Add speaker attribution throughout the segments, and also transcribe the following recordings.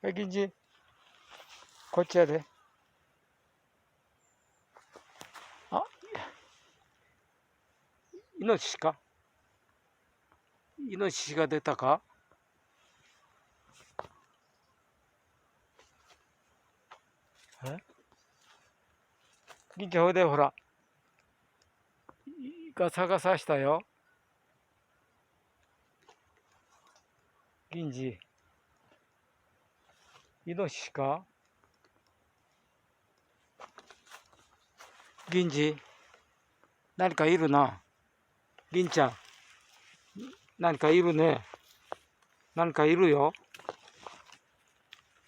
Speaker 1: 銀次、こっちやで。あ、イノシシか？イノシシが出たか？え、銀次、ほいでほら、ガサガサしたよ。銀次、イノシシか？銀次、何かいるな。銀ちゃん、何かいるね。何かいるよ。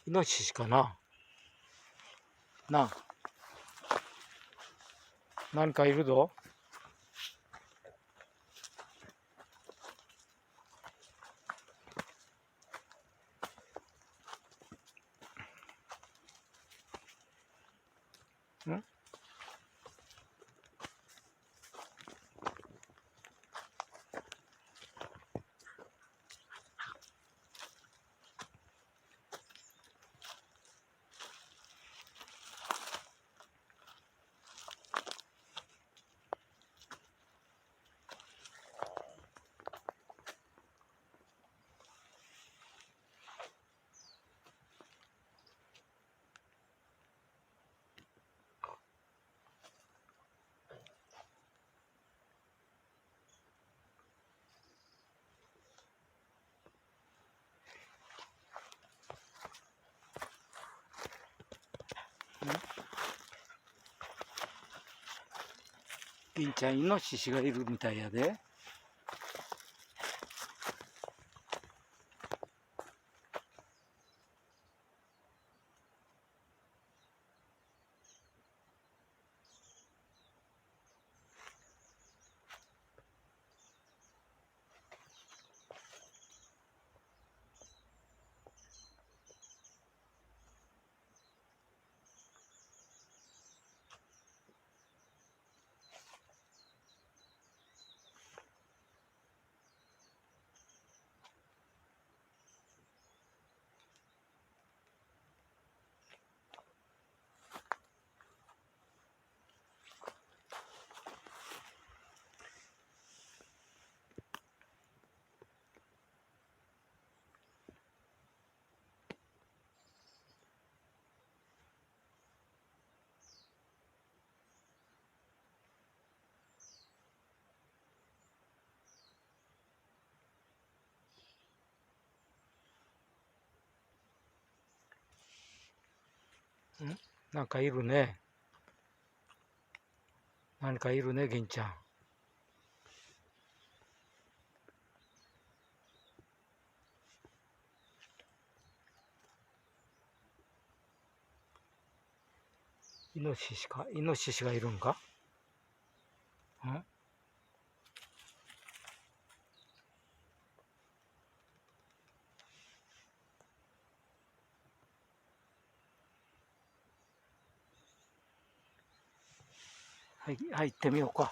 Speaker 1: イノシシかな。なあ、何かいるぞ。ん、銀ちゃん、イノシシがいるみたいやで。なんかいるね。何かいるね、銀ちゃん。イノシシか？イノシシがいるんか？ん、はい、入ってみようか。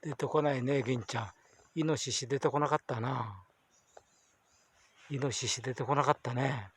Speaker 1: 出てこないね、銀ちゃん。イノシシ出てこなかったな。イノシシ出てこなかったね。